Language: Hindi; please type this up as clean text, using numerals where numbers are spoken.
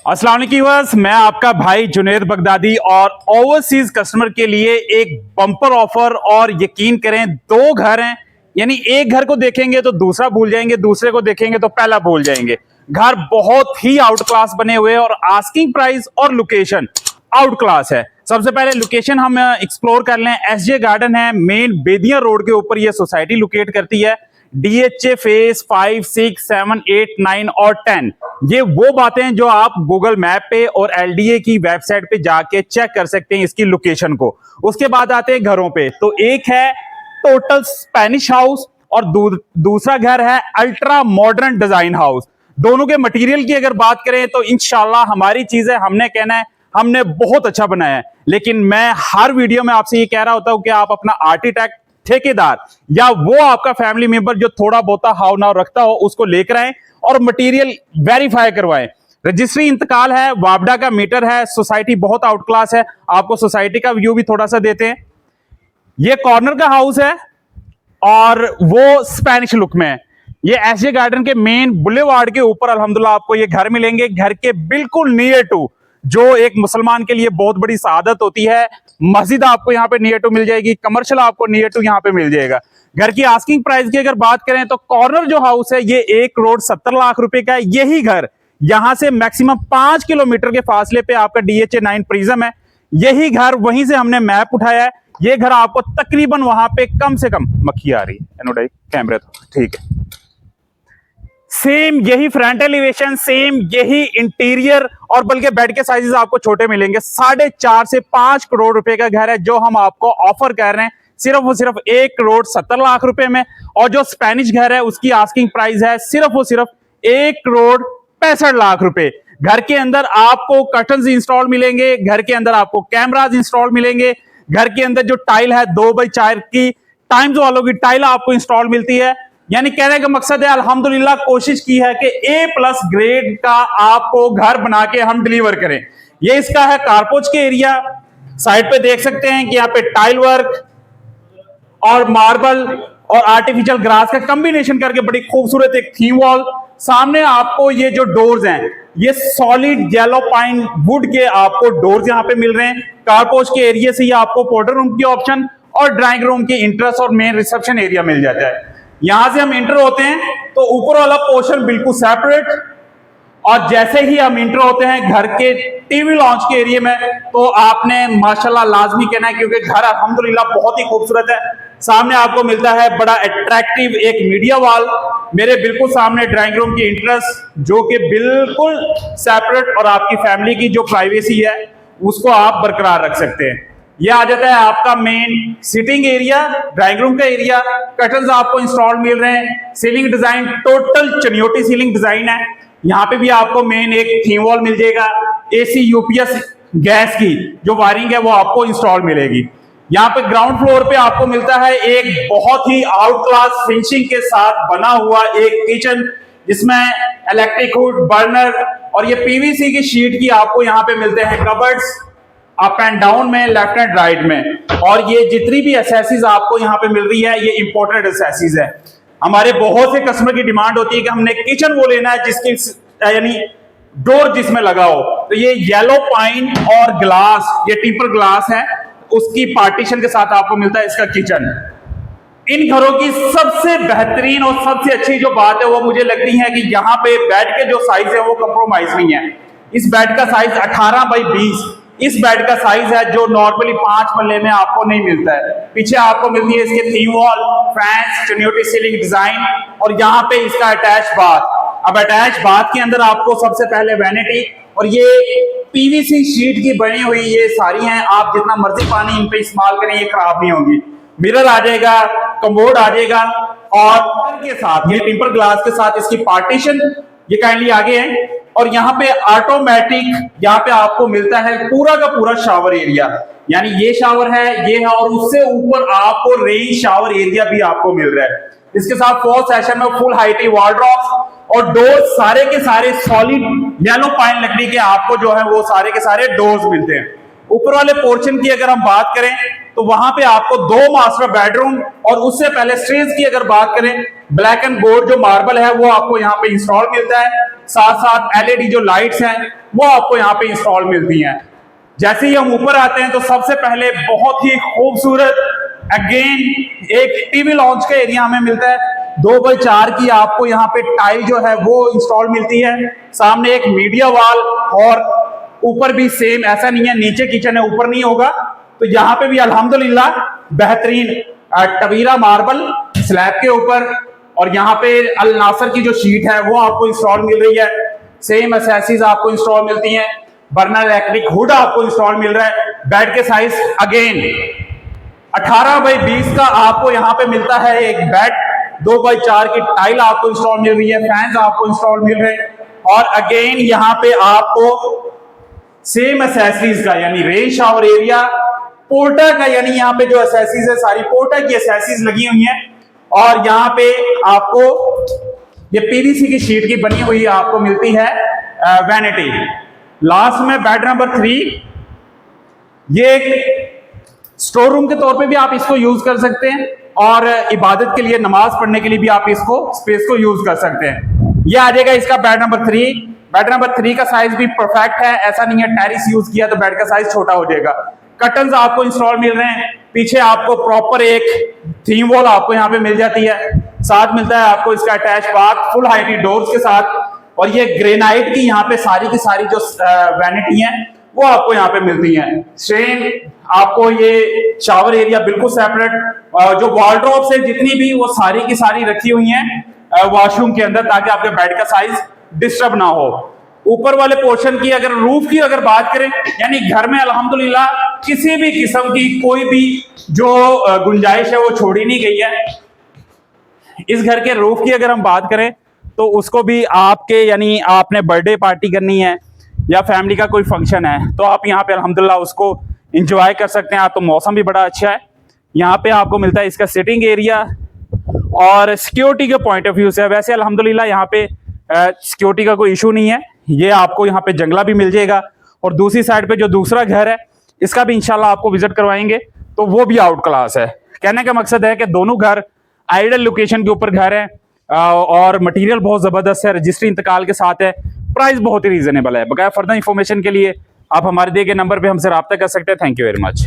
अस्सलाम वालेकुम व्यूअर्स, मैं आपका भाई जुनेद बगदादी और ओवरसीज कस्टमर के लिए एक बम्पर ऑफर। और यकीन करें, दो घर हैं, यानी एक घर को देखेंगे तो दूसरा भूल जाएंगे, दूसरे को देखेंगे तो पहला भूल जाएंगे। घर बहुत ही आउट क्लास बने हुए हैं और आस्किंग प्राइस और लोकेशन आउट क्लास है। सबसे पहले लोकेशन हम एक्सप्लोर कर लें। एसजे गार्डन है, मेन बेदिया रोड के ऊपर ये सोसाइटी लोकेट करती है। डीएचए फेज 5, 6, 7, 8, 9 और 10, ये वो बातें जो आप गूगल मैप पे और एलडीए की वेबसाइट पे जाके चेक कर सकते हैं इसकी लोकेशन को। उसके बाद आते हैं घरों पे, तो एक है टोटल स्पेनिश हाउस और दूसरा घर है अल्ट्रा मॉडर्न डिजाइन हाउस। दोनों के मटेरियल की अगर बात करें तो इंशाल्लाह हमारी चीजें हमने कहना है हमने बहुत अच्छा बनाया है। लेकिन मैं हर वीडियो में आपसे ये कह रहा होता हूं कि आप अपना आर्किटेक्ट, ठेकेदार या वो आपका फैमिली मेंबर जो थोड़ा बहुता हाव नाव रखता हो उसको लेकर आए और मटेरियल वेरीफाई करवाएं। रजिस्ट्री इंतकाल है, वापडा का मीटर है, सोसाइटी बहुत आउट क्लास है। आपको सोसाइटी का व्यू भी थोड़ा सा देते हैं। ये कॉर्नर का हाउस है और वो स्पेनिश लुक में है। ये एसजे गार्डन के मेन बुलेवार्ड के ऊपर अल्हम्दुलिल्लाह आपको ये घर मिलेंगे। घर के बिल्कुल नियर टू, जो एक मुसलमान के लिए बहुत बड़ी सआदत होती है, मस्जिद आपको यहाँ पे नियर टू मिल जाएगी, कमर्शियल आपको नियर टू यहाँ पे मिल जाएगा। घर की आस्किंग प्राइस की अगर बात करें तो कॉर्नर जो हाउस है ये 1,70,00,000 रुपए का है। यही घर यहां से मैक्सिमम 5 किलोमीटर के फासले पे आपका डीएचए 9 प्रिज्म है। यही घर, वहीं से हमने मैप उठाया है। ये घर आपको तकरीबन वहां पे कम से कम, मक्खी आ रही है कैमरे तो ठीक है, सेम यही फ्रंट एलिवेशन, सेम यही इंटीरियर, और बल्कि बेड के साइजेस आपको छोटे मिलेंगे। 4.5 से 5 करोड़ रुपए का घर है जो हम आपको ऑफर कर रहे हैं सिर्फ और सिर्फ 1,70,00,000 रुपए में। और जो स्पेनिश घर है उसकी आस्किंग प्राइस है सिर्फ और सिर्फ 1,65,00,000 रुपए। घर के अंदर आपको कर्टन्स इंस्टॉल मिलेंगे, घर के अंदर आपको कैमराज इंस्टॉल मिलेंगे, घर के अंदर जो टाइल है 2x4 की टाइम्स वालों की टाइल आपको इंस्टॉल मिलती है। यानी कहने का मकसद है अल्हम्दुलिल्लाह कोशिश की है कि A+ ग्रेड का आपको घर बना के हम डिलीवर करें। ये इसका है कारपोच के एरिया। साइड पे देख सकते हैं कि यहाँ पे टाइल वर्क और मार्बल और आर्टिफिशियल ग्रास का कॉम्बिनेशन करके बड़ी खूबसूरत एक थीम वॉल। सामने आपको ये जो डोर्स हैं ये सॉलिड येलो पाइन वुड के आपको डोर्स यहाँ पे मिल रहे हैं। कारपोच के एरिया से ही आपको पाउडर रूम की ऑप्शन और ड्राइंग रूम की इंट्रेस और मेन रिसेप्शन एरिया मिल जाता है। यहां से हम इंटर होते हैं तो ऊपर वाला पोर्शन बिल्कुल सेपरेट, और जैसे ही हम इंटर होते हैं घर के टीवी लॉन्च के एरिया में तो आपने माशाल्लाह लाजमी कहना है, क्योंकि घर अल्हम्दुलिल्लाह बहुत ही खूबसूरत है। सामने आपको मिलता है बड़ा अट्रैक्टिव एक मीडिया वॉल। मेरे बिल्कुल सामने ड्राइंग रूम की इंट्रेस जो कि बिल्कुल सेपरेट, और आपकी फैमिली की जो प्राइवेसी है उसको आप बरकरार रख सकते हैं। यह आ जाता है आपका main sitting area, drawing room का एरिया। कर्टन्स आपको इंस्टॉल मिल रहे हैं। Ceiling design total Chinioti ceiling design है। यहाँ पे भी आपको मेन एक थीम वॉल मिल जाएगा। एसी यूपीएस गैस की जो वायरिंग है वो आपको इंस्टॉल मिलेगी। यहाँ पे ग्राउंड फ्लोर पे आपको मिलता है एक बहुत ही आउट क्लास फिनिशिंग के साथ बना हुआ एक किचन, जिसमें इलेक्ट्रिक हुड, बर्नर और ये पीवीसी की शीट की आपको यहाँ पे मिलते हैं कबर्ड्स अप एंड डाउन में, लेफ्ट एंड राइट में। और ये जितनी भी एसेसीज आपको यहाँ पे मिल रही है ये इंपोर्टेड एसेसीज है। हमारे बहुत से कस्टमर की डिमांड होती है कि हमने किचन वो लेना है जिसकी यानी डोर जिसमें लगा हो, तो ये येलो पाइन और ग्लास, ये टिम्पर ग्लास है, उसकी पार्टीशन के साथ आपको मिलता है इसका किचन। इन घरों की सबसे बेहतरीन और सबसे अच्छी जो बात है वो मुझे लगती है कि यहाँ पे बेड के जो साइज है वो कंप्रोमाइज नहीं है। इस बेड का साइज 18x20 इस बेड का साइज है जो नॉर्मली 5 मल्ले में आपको नहीं मिलता है। पीछे आपको मिलती है इसके theme wall, fans, Chinioti ceiling design, और यहाँ पे इसका अटैच बाथ। अब अटैच बाथ के अंदर आपको सबसे पहले वैनिटी, और ये पीवीसी शीट की बनी हुई ये सारी हैं। आप जितना मर्जी पानी इन पे इस्तेमाल करें ये खराब नहीं होंगी। मिरर आ जाएगा, कमोड आ जाएगा, और के साथ ये टिम्पर ग्लास के साथ इसकी पार्टीशन, ये काइंडली आगे है। और यहाँ पे ऑटोमेटिक यहाँ पे आपको मिलता है पूरा का पूरा शावर एरिया, यानी ये शावर है, ये है, और उससे ऊपर आपको रेन शावर एरिया भी आपको मिल रहा है। इसके साथ 4 सेशन में फुल हाइटी वॉलड्रॉप और डोर सारे के सारे सॉलिड येलो पाइन लकड़ी के आपको जो है वो सारे के सारे डोर्स मिलते हैं। ऊपर वाले पोर्शन की अगर हम बात करें तो वहां पे आपको 2 मास्टर बेडरूम, और उससे पहले स्टेज की अगर बात करें ब्लैक एंड गोल्ड जो मार्बल है वो आपको यहाँ पे इंस्टॉल मिलता है। साथ साथ एलईडी जो लाइट्स हैं वो आपको यहाँ पे इंस्टॉल मिलती हैं। जैसे ही हम ऊपर आते हैं तो सबसे पहले बहुत ही खूबसूरत अगेन एक टीवी लॉन्च का एरिया हमें मिलता है। 2x4 की आपको यहाँ पे टाइल जो है वो इंस्टॉल मिलती है। सामने एक मीडिया वॉल और ऊपर भी सेम, ऐसा नहीं है नीचे किचन है ऊपर नहीं होगा। तो यहाँ पे भी अल्हम्दुलिल्लाह बेहतरीन टवीरा मार्बल स्लैब के ऊपर, और यहाँ पे अल नासर की जो शीट है वो आपको इंस्टॉल मिल रही है। सेम एसेसरीज आपको इंस्टॉल मिलती हैं। बर्नर इलेक्ट्रिक हुड आपको इंस्टॉल मिल रहा है। बेड के साइज अगेन 18x20 का आपको यहाँ पे मिलता है एक बेड। 2x4 की टाइल आपको इंस्टॉल मिल रही है। फैंस आपको इंस्टॉल मिल रहे हैं। और अगेन यहाँ पे आपको सेम एसेसरीज का यानी रेन शावर एरिया, पोर्टर का, यानी यहाँ पे जो एसेसरीज है सारी पोर्टर की एसेसरीज लगी हुई हैं। और यहाँ पे आपको ये पीवीसी की शीट की बनी हुई आपको मिलती है वैनिटी। लास्ट में बेड नंबर 3, ये एक स्टोर रूम के तौर पे भी आप इसको यूज कर सकते हैं और इबादत के लिए, नमाज पढ़ने के लिए भी आप इसको स्पेस को यूज कर सकते हैं। ये आ जाएगा इसका बेड नंबर 3। बेड नंबर 3 का साइज भी परफेक्ट है, ऐसा नहीं है टेरिस यूज किया तो बेड का साइज छोटा हो जाएगा। कर्टन्स आपको इंस्टॉल मिल रहे हैं। पीछे आपको प्रॉपर एक थीम वॉल आपको यहाँ पे मिल जाती है। साथ मिलता है आपको इसका attach bath full height doors के साथ। और ये ग्रेनाइट की यहाँ पे सारी की सारी जो वैनिटी है वो आपको यहाँ पे मिलती हैं। सेम आपको ये शावर एरिया बिल्कुल सेपरेट, जो वॉलड्रॉप्स है जितनी भी वो सारी की सारी रखी हुई हैं वॉशरूम के अंदर, ताकि आपके बेड का साइज डिस्टर्ब ना हो। ऊपर वाले पोर्शन की अगर रूफ की अगर बात करें, यानी घर में अल्हम्दुलिल्लाह किसी भी किस्म की कोई भी जो गुंजाइश है वो छोड़ी नहीं गई है। इस घर के रूफ की अगर हम बात करें तो उसको भी आपके, यानी आपने बर्थडे पार्टी करनी है या फैमिली का कोई फंक्शन है तो आप यहाँ पे अल्हम्दुलिल्लाह उसको इंजॉय कर सकते हैं। आप तो मौसम भी बड़ा अच्छा है। यहाँ पे आपको मिलता है इसका सिटिंग एरिया। और सिक्योरिटी के पॉइंट ऑफ व्यू से वैसे अल्हम्दुलिल्लाह यहाँ पे सिक्योरिटी का कोई इशू नहीं है। ये आपको यहाँ पे जंगला भी मिल जाएगा। और दूसरी साइड पे जो दूसरा घर है इसका भी इंशाल्लाह आपको विजिट करवाएंगे, तो वो भी आउट क्लास है। कहने का मकसद है कि दोनों घर आइडियल लोकेशन के ऊपर घर है और मटेरियल बहुत जबरदस्त है, रजिस्ट्री इंतकाल के साथ है, प्राइस बहुत ही रीजनेबल है। बकाया फर्दर इंफॉर्मेशन के लिए आप हमारे दिए गए नंबर पे हमसे रब्ता कर सकते हैं। Thank you very much.